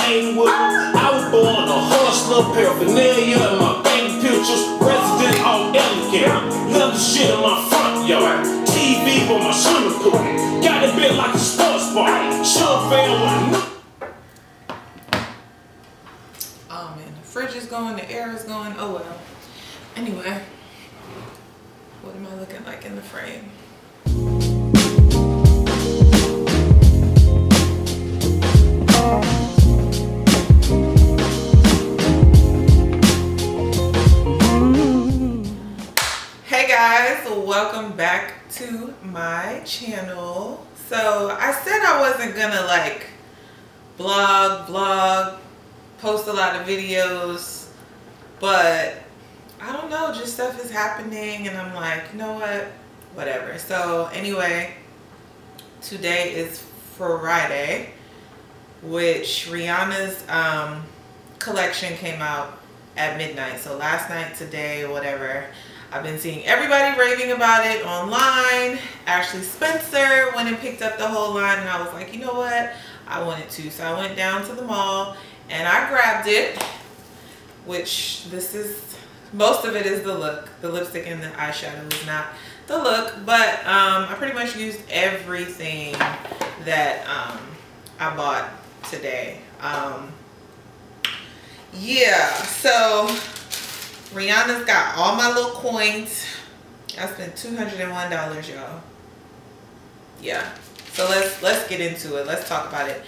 ain't with them. I was born a hustler, paraphernalia in my bank pictures, resident all elegant. Leather shit in my front yard, TV for my swimming pool. Got it built like a sports bar. Sure fail with a Oh man, the fridge is going, the air is going, oh well. Anyway, what am I looking like in the frame? Hey guys, welcome back to my channel. So I said I wasn't gonna like vlog, post a lot of videos, but I don't know, just stuff is happening and I'm like, you know what, whatever. So anyway, today is Friday, which Rihanna's collection came out at midnight. So last night, today, whatever, I've been seeing everybody raving about it online. Ashley Spencer went and picked up the whole line and I was like, you know what, I wanted to. So I went down to the mall and I grabbed it, which this is, most of it is the look. The lipstick and the eyeshadow is not the look, but I pretty much used everything that I bought today. Yeah, so Rihanna's got all my little coins. I spent $201, y'all. Yeah, so let's get into it. Let's talk about it.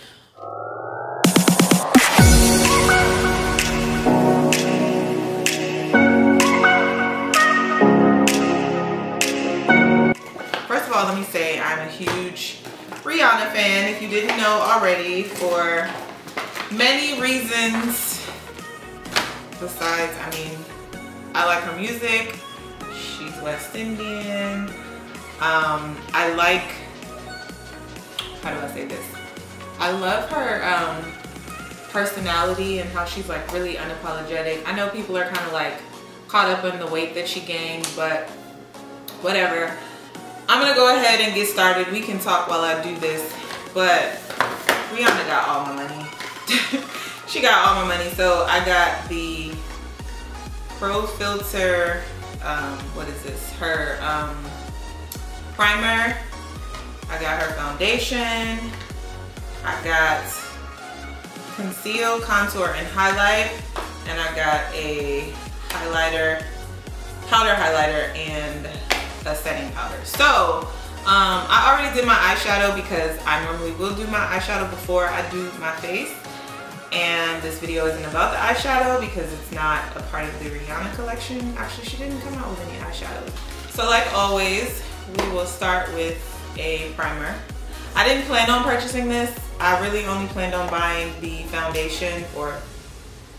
First of all, let me say I'm a huge Rihanna fan, if you didn't know already, for many reasons. Besides, I mean, I like her music. She's West Indian. I like, how do I say this? I love her personality and how she's like really unapologetic. I know people are kind of like caught up in the weight that she gained, but whatever. I'm gonna go ahead and get started. We can talk while I do this, but Rihanna got all my money. She got all my money. So I got the Pro Filter, what is this? Her primer. I got her foundation. I got Conceal, Contour, and Highlight. And I got a highlighter, powder highlighter, and a setting powder. So I already did my eyeshadow because I normally will do my eyeshadow before I do my face. And this video isn't about the eyeshadow because it's not a part of the Rihanna collection. Actually, she didn't come out with any eyeshadows. So like always, we will start with a primer. I didn't plan on purchasing this. I really only planned on buying the foundation, or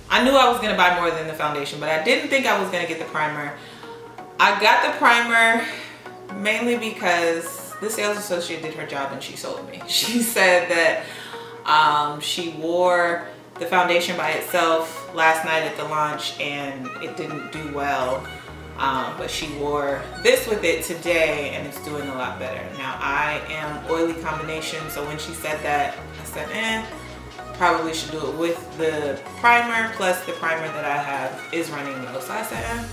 I knew I was gonna buy more than the foundation, but I didn't think I was gonna get the primer. I got the primer mainly because the sales associate did her job and she sold me. She said that she wore the foundation by itself last night at the launch and it didn't do well, but she wore this with it today and it's doing a lot better. Now I am oily combination, so when she said that, I said, probably should do it with the primer, plus the primer that I have is running low. So I said,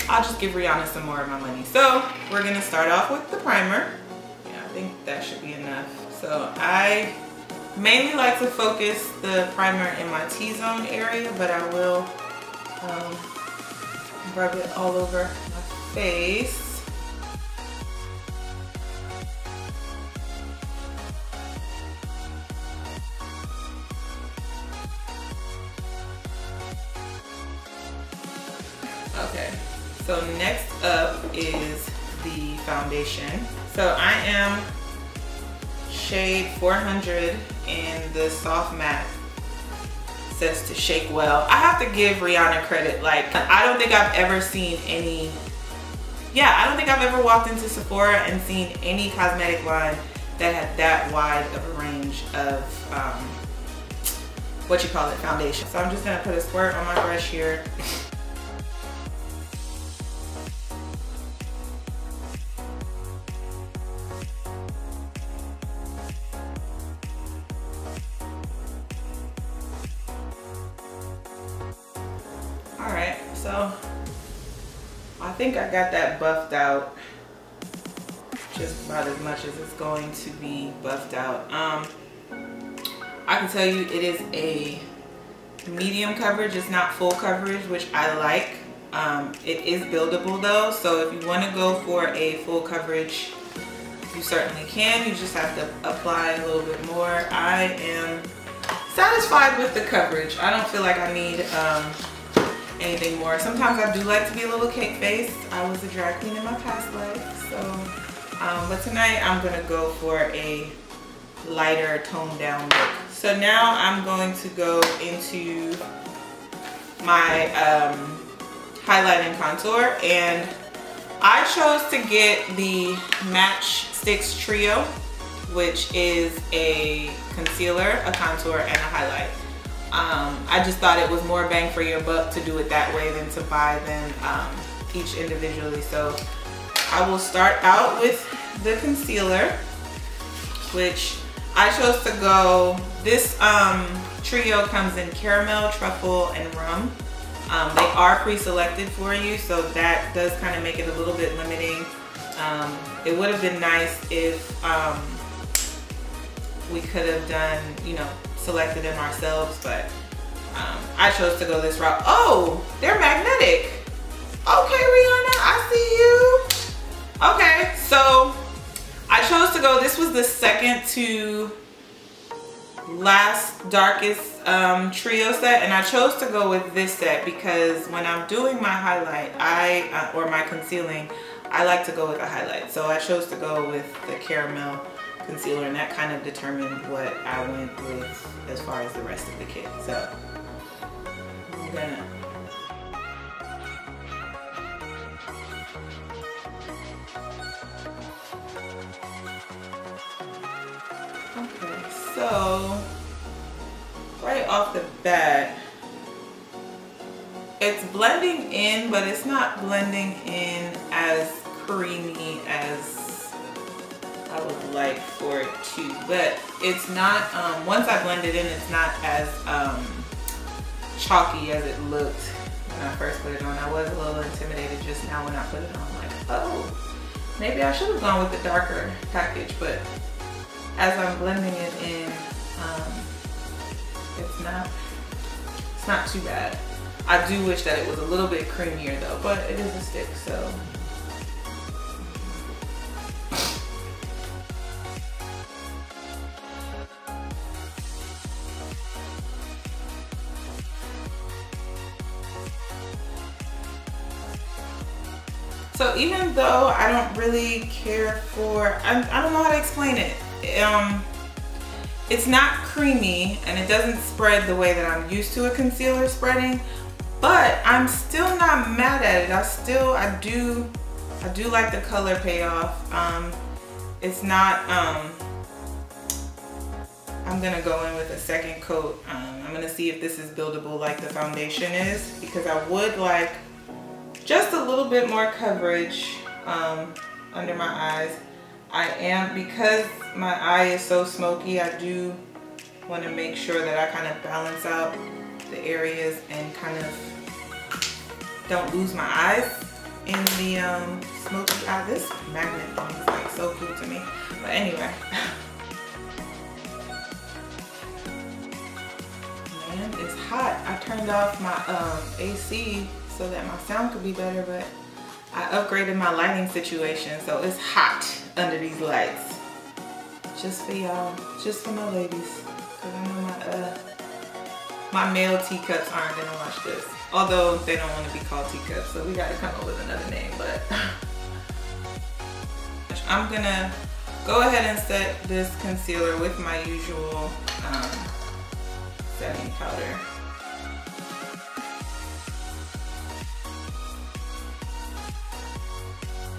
I'll just give Rihanna some more of my money. So we're gonna start off with the primer. Yeah, I think that should be enough. So I mainly like to focus the primer in my T-zone area, but I will rub it all over my face. Okay, so next up is the foundation. So I am shade 400 in the soft matte. It says to shake well. I have to give Rihanna credit. Like, I don't think I've ever seen any, I don't think I've ever walked into Sephora and seen any cosmetic line that had that wide of a range of foundation. So I'm just gonna put a squirt on my brush here. So I think I got that buffed out just about as much as it's going to be buffed out. I can tell you it is a medium coverage. It's not full coverage, which I like. It is buildable though, so if you want to go for a full coverage, you certainly can. You just have to apply a little bit more. I am satisfied with the coverage. I don't feel like I need anything more. Sometimes I do like to be a little cake face. I was a drag queen in my past life, so but tonight I'm gonna go for a lighter toned down look. So now I'm going to go into my highlight and contour, and I chose to get the Matchstick Trio, which is a concealer, a contour, and a highlight. I just thought it was more bang for your buck to do it that way than to buy them each individually. So I will start out with the concealer, which I chose to go, this trio comes in caramel, truffle, and rum. They are pre-selected for you, so that does kind of make it a little bit limiting. It would have been nice if we could have done, you know, selected them ourselves, but I chose to go this route. Oh, they're magnetic. Okay, Rihanna, I see you. Okay, so I chose to go, this was the second to last darkest trio set, and I chose to go with this set because when I'm doing my highlight, or my concealing, I like to go with a highlight. So I chose to go with the caramel concealer, and that kind of determined what I went with as far as the rest of the kit. So I'm gonna so right off the bat, it's blending in, but it's not blending in as creamy as I would like for it to. But it's not, once I blend it in, it's not as chalky as it looked when I first put it on. I was a little intimidated just now when I put it on, like, oh, maybe I should have gone with the darker package, but as I'm blending it in, it's not too bad. I do wish that it was a little bit creamier though, but it is a stick, so. So even though I don't really care for, I don't know how to explain it. It's not creamy and it doesn't spread the way that I'm used to a concealer spreading, but I'm still not mad at it. I do like the color payoff. It's not, I'm gonna go in with a second coat. I'm gonna see if this is buildable like the foundation is, because I would like just a little bit more coverage under my eyes. Because my eye is so smoky, I do want to make sure that I kind of balance out the areas and kind of don't lose my eyes in the smoky eye. This magnet thing is like so cool to me. But anyway. Man, it's hot. I turned off my AC so that my sound could be better, but I upgraded my lighting situation, so it's hot under these lights. Just for y'all, just for my ladies, because I know my male teacups aren't gonna watch this. Although they don't want to be called teacups, so we gotta come up with another name. But I'm gonna go ahead and set this concealer with my usual setting powder.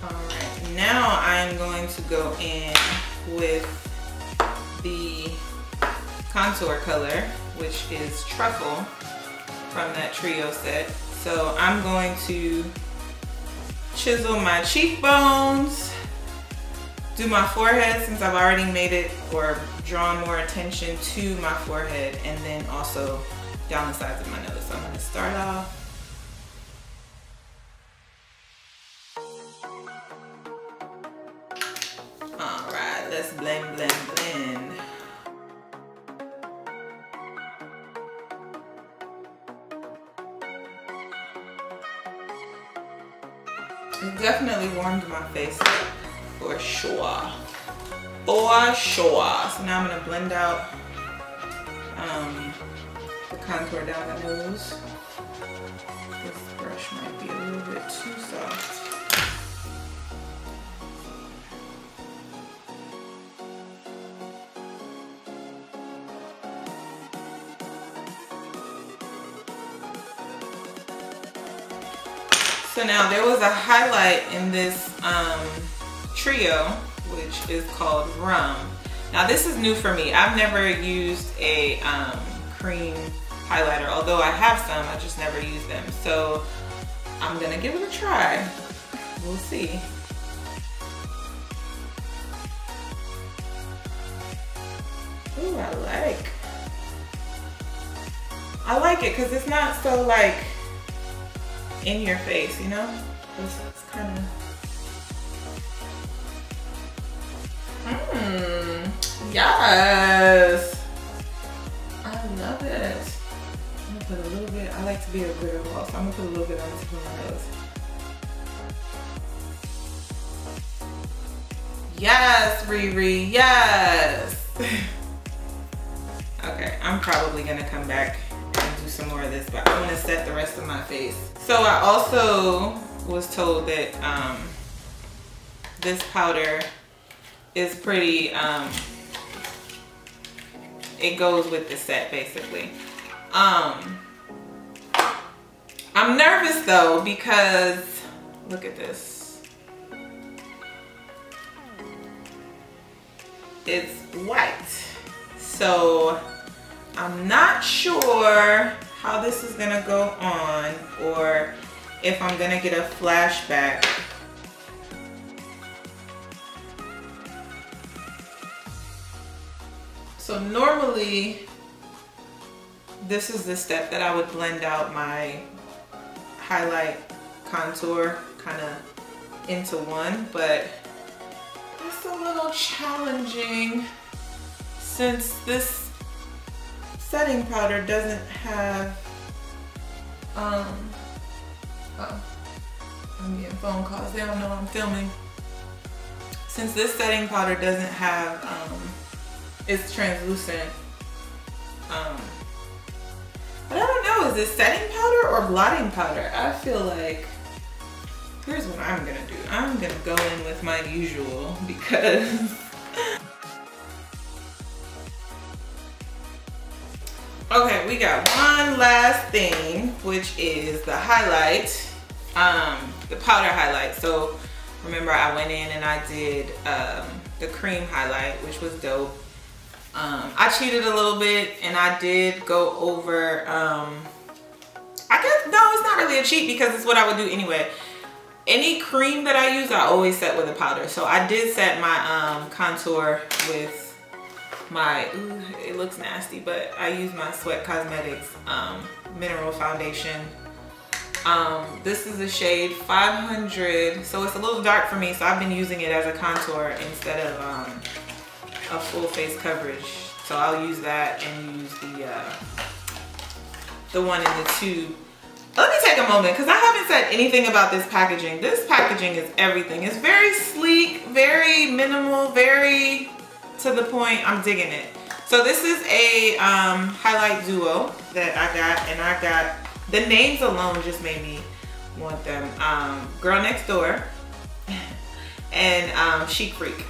Alright, now I'm going to go in with the contour color, which is Truffle from that trio set. So I'm going to chisel my cheekbones, do my forehead since I've already made it or drawn more attention to my forehead, and then also down the sides of my nose. So I'm going to start off blend, blend, blend. It definitely warmed my face up, for sure. For sure. So now I'm gonna blend out the contour down the nose. This brush might be a little bit too soft. So now there was a highlight in this trio, which is called Rum. Now this is new for me. I've never used a cream highlighter, although I have some, I just never use them. So I'm gonna give it a try. We'll see. Ooh, I like it because it's not so like in your face, you know? It's kind of, yes, I love it. I'm gonna put a little bit, I like to be a glitter ball, so I'm gonna put a little bit on the tip of my nose. Yes, Riri, yes. Okay, I'm probably gonna come back and do some more of this, but I wanna set the rest of my face. So I also was told that this powder is pretty, it goes with the set basically. I'm nervous though because look at this. It's white. So I'm not sure how this is gonna go on or if I'm gonna get a flashback. So normally, this is the step that I would blend out my highlight contour kind of into one, but it's a little challenging since this setting powder doesn't have, oh, I'm getting phone calls, they don't know I'm filming. Since this setting powder doesn't have, it's translucent, but I don't know, is this setting powder or blotting powder? I feel like, here's what I'm gonna do. I'm gonna go in with my usual because okay, we got one last thing, which is the highlight, the powder highlight. So remember I went in and I did the cream highlight, which was dope. I cheated a little bit and I did go over, I guess, no, it's not really a cheat because it's what I would do anyway. Any cream that I use, I always set with a powder. So I did set my contour with my, ooh, it looks nasty, but I use my Sweat Cosmetics mineral foundation. This is a shade 500, so it's a little dark for me, so I've been using it as a contour instead of a full face coverage. So I'll use that and use the one in the tube. Let me take a moment because I haven't said anything about this packaging. This packaging is everything. It's very sleek, very minimal, very to the point. I'm digging it. So this is a highlight duo that I got, and I got, the names alone just made me want them. Girl Next Door and Chic Freak.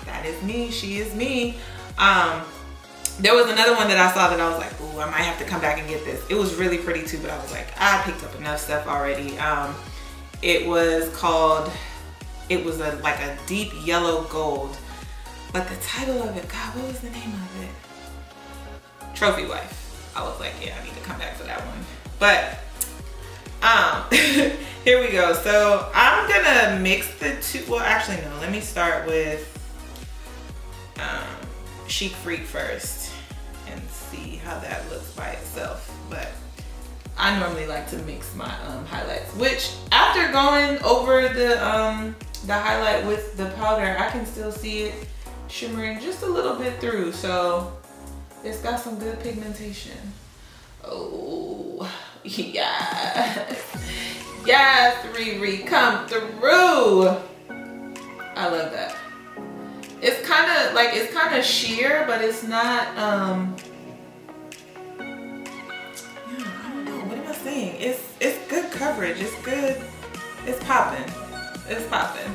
That is me, she is me. There was another one that I saw that I was like, ooh, I might have to come back and get this. It was really pretty too, but I was like, I picked up enough stuff already. It was called, it was like a deep yellow gold. But the title of it, God, what was the name of it? Trophy Wife. I was like, yeah, I need to come back for that one. But here we go. So I'm gonna mix the two. Well, actually no, let me start with Chic Freak first and see how that looks by itself. But I normally like to mix my highlights, which after going over the highlight with the powder, I can still see it shimmering just a little bit through, so it's got some good pigmentation. Oh, yes. Yes, Riri, come through. I love that. It's kind of sheer, but it's not, yeah, I don't know, what am I saying? It's good coverage, it's good, it's popping. It's popping.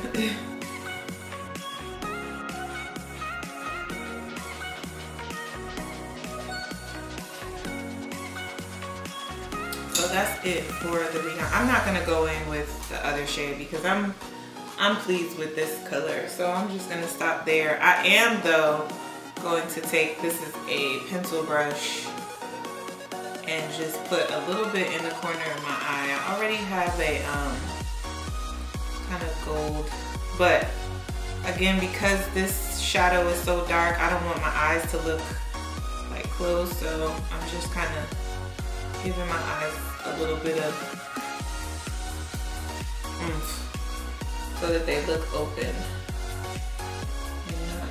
So that's it for the recon. I'm not gonna go in with the other shade because I'm pleased with this color. So I'm just gonna stop there. I am though going to take, this is a pencil brush, and just put a little bit in the corner of my eye. I already have a kind of gold, but again, because this shadow is so dark, I don't want my eyes to look like closed, so I'm just kind of giving my eyes a little bit of oomph so that they look open and not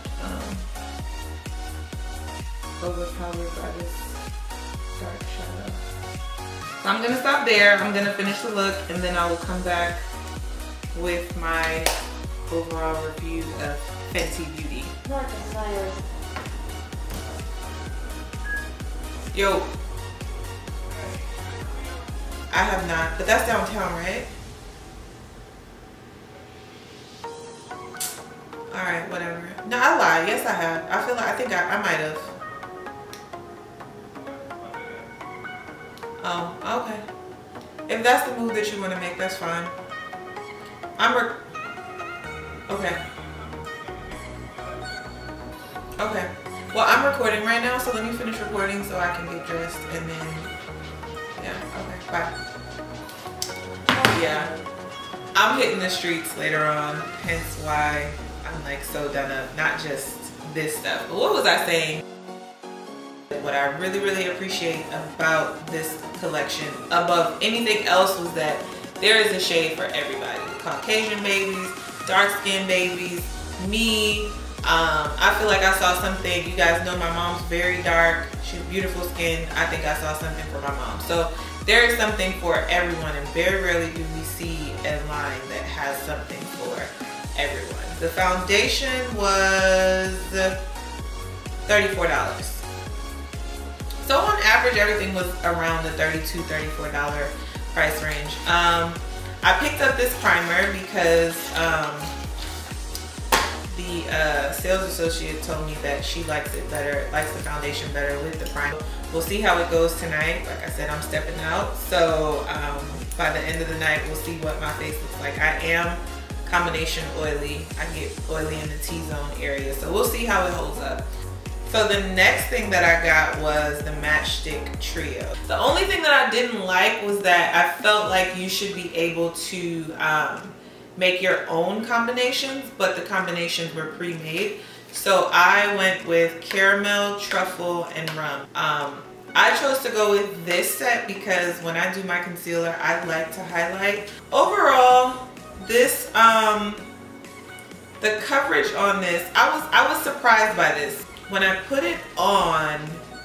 overpowered by this dark shadow. So I'm gonna stop there. I'm gonna finish the look, and then I will come back with my overall review of Fenty Beauty. Yo, I have not, but that's downtown, right? All right, whatever. No, I lied. Yes, I have. I feel like I might have. Oh, okay. If that's the move that you want to make, that's fine. Okay. Okay. Well, I'm recording right now, so let me finish recording so I can get dressed, and then, yeah, okay, bye. Yeah, I'm hitting the streets later on, hence why I'm like so done up, not just this stuff. But what was I saying? What I really, really appreciate about this collection, above anything else, was that there is a shade for everybody. Caucasian babies, dark-skinned babies, me. I feel like I saw something. You guys know my mom's very dark. She has beautiful skin. I think I saw something for my mom. So there is something for everyone, and very rarely do we see a line that has something for everyone. The foundation was $34. So on average, everything was around the $32, $34 price range. I picked up this primer because the sales associate told me that she likes it better, likes the foundation better with the primer. We'll see how it goes tonight. Like I said, I'm stepping out, so by the end of the night, we'll see what my face looks like. I am combination oily. I get oily in the T-zone area, so we'll see how it holds up. So the next thing that I got was the Matchstick Trio. The only thing that I didn't like was that I felt like you should be able to make your own combinations, but the combinations were pre-made. So I went with caramel, truffle, and rum. I chose to go with this set because when I do my concealer, I like to highlight. Overall, this the coverage on this, I was surprised by this. When I put it on,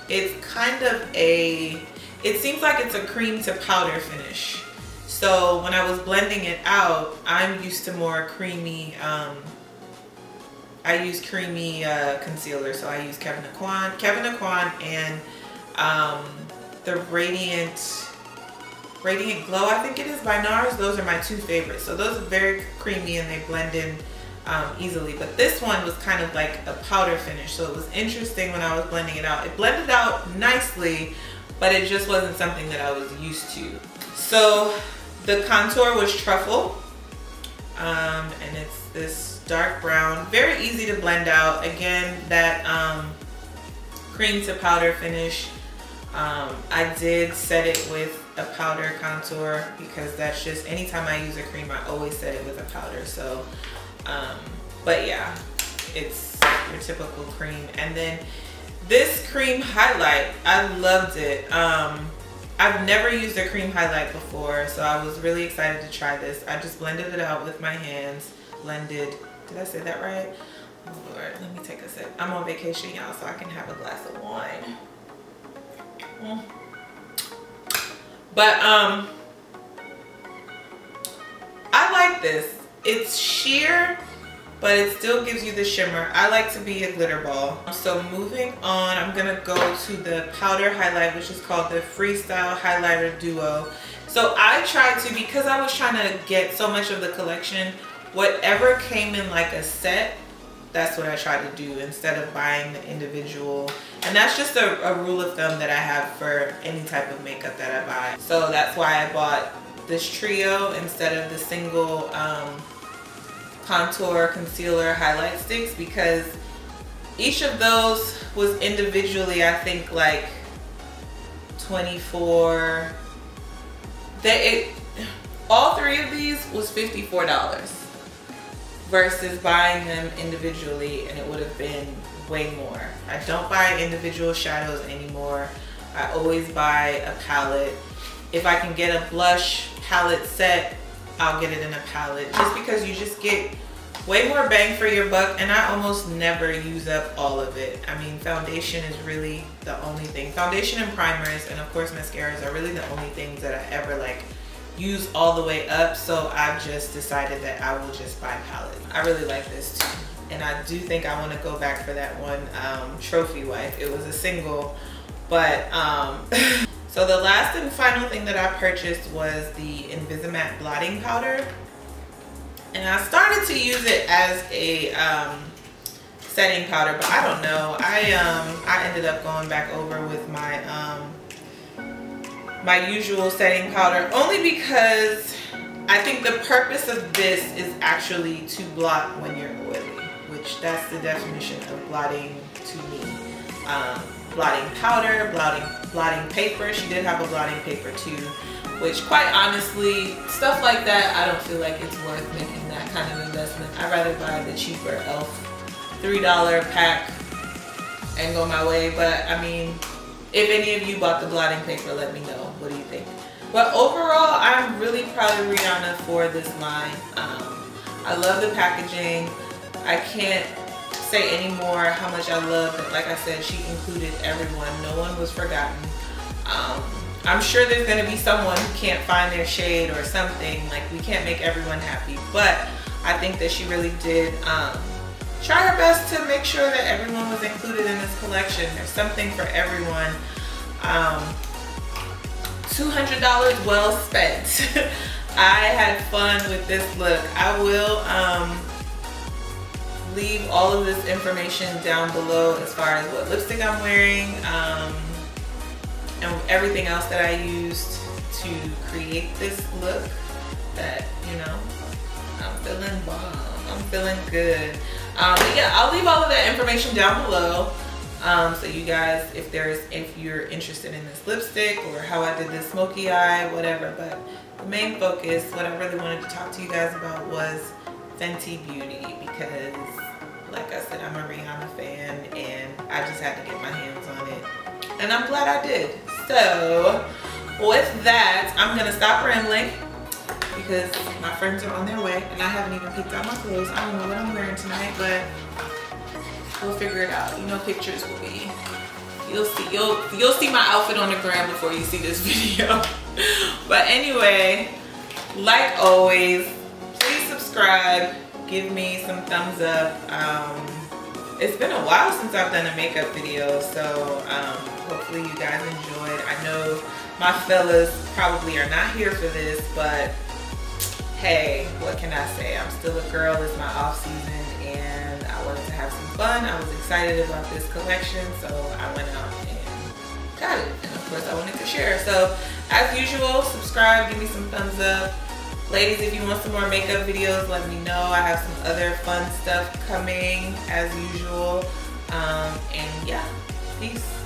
it's kind of it seems like it's a cream to powder finish. So when I was blending it out, I'm used to more creamy, I use creamy concealer. So I use Kevyn Aucoin and the Radiant Glow, I think it is, by NARS. Those are my two favorites. So those are very creamy and they blend in easily. But this one was kind of like a powder finish. So it was interesting when I was blending it out. It blended out nicely, but it just wasn't something that I was used to. So the contour was Truffle, and it's this dark brown, very easy to blend out. Again, that cream to powder finish. I did set it with a powder contour because that's just, anytime I use a cream, I always set it with a powder. So, but yeah, it's your typical cream. And then this cream highlight, I loved it. I've never used a cream highlight before, so I was really excited to try this. I just blended it out with my hands. Blended, did I say that right? Oh Lord, let me take a sip. I'm on vacation, y'all, so I can have a glass of wine. But I like this. It's sheer, but it still gives you the shimmer. I like to be a glitter ball. So moving on, I'm gonna go to the powder highlight, which is called the Freestyle Highlighter Duo. So I tried to, because I was trying to get so much of the collection, whatever came in like a set, that's what I tried to do instead of buying the individual. And that's just a rule of thumb that I have for any type of makeup that I buy. So that's why I bought this trio instead of the single contour, concealer, highlight sticks, because each of those was individually, I think, like $24. All three of these was $54 versus buying them individually, and it would have been way more. I don't buy individual shadows anymore. I always buy a palette. If I can get a blush palette set, I'll get it in a palette, just because you just get way more bang for your buck, and I almost never use up all of it. I mean, foundation is really the only thing. Foundation and primers, and of course mascaras, are really the only things that I ever like use all the way up. So I've just decided that I will just buy palette. I really like this too, and I do think I want to go back for that one trophy wife. It was a single, but so the last and final thing that I purchased was the Invisi blotting powder. And I started to use it as a setting powder, but I don't know. I ended up going back over with my my usual setting powder, only because I think the purpose of this is actually to blot when you're oily, which that's the definition of blotting to me. Blotting powder, blotting paper. She did have a blotting paper too, which quite honestly, stuff like that, I don't feel like it's worth making that kind of investment. I'd rather buy the cheaper e.l.f. $3 pack and go my way. But I mean, if any of you bought the blotting paper, let me know. What do you think? But overall, I'm really proud of Rihanna for this line. I love the packaging. I can't say anymore how much I love it. Like I said, she included everyone. No one was forgotten. I'm sure there's gonna be someone who can't find their shade or something. Like, we can't make everyone happy, but I think that she really did try her best to make sure that everyone was included in this collection. There's something for everyone. $200 well spent. I had fun with this look. I will leave all of this information down below as far as what lipstick I'm wearing, and everything else that I used to create this look. That, you know, I'm feeling bomb. I'm feeling good. But yeah, I'll leave all of that information down below. So you guys, if you're interested in this lipstick or how I did this smoky eye, whatever. But the main focus, what I really wanted to talk to you guys about, was Fenty Beauty, because like I said, I'm a Rihanna fan and I just had to get my hands on it. And I'm glad I did. So with that, I'm gonna stop rambling because my friends are on their way and I haven't even picked out my clothes. I don't know what I'm wearing tonight, but we'll figure it out. You know, pictures will be, you'll see my outfit on the gram before you see this video. But anyway, like always, please subscribe, give me some thumbs up. It's been a while since I've done a makeup video, so hopefully you guys enjoyed. I know my fellas probably are not here for this, but hey, what can I say? I'm still a girl. It's my off season and I wanted to have some fun. I was excited about this collection, so I went out and got it. And of course I wanted to share. So as usual, subscribe, give me some thumbs up. Ladies, if you want some more makeup videos, let me know. I have some other fun stuff coming as usual. And yeah, peace.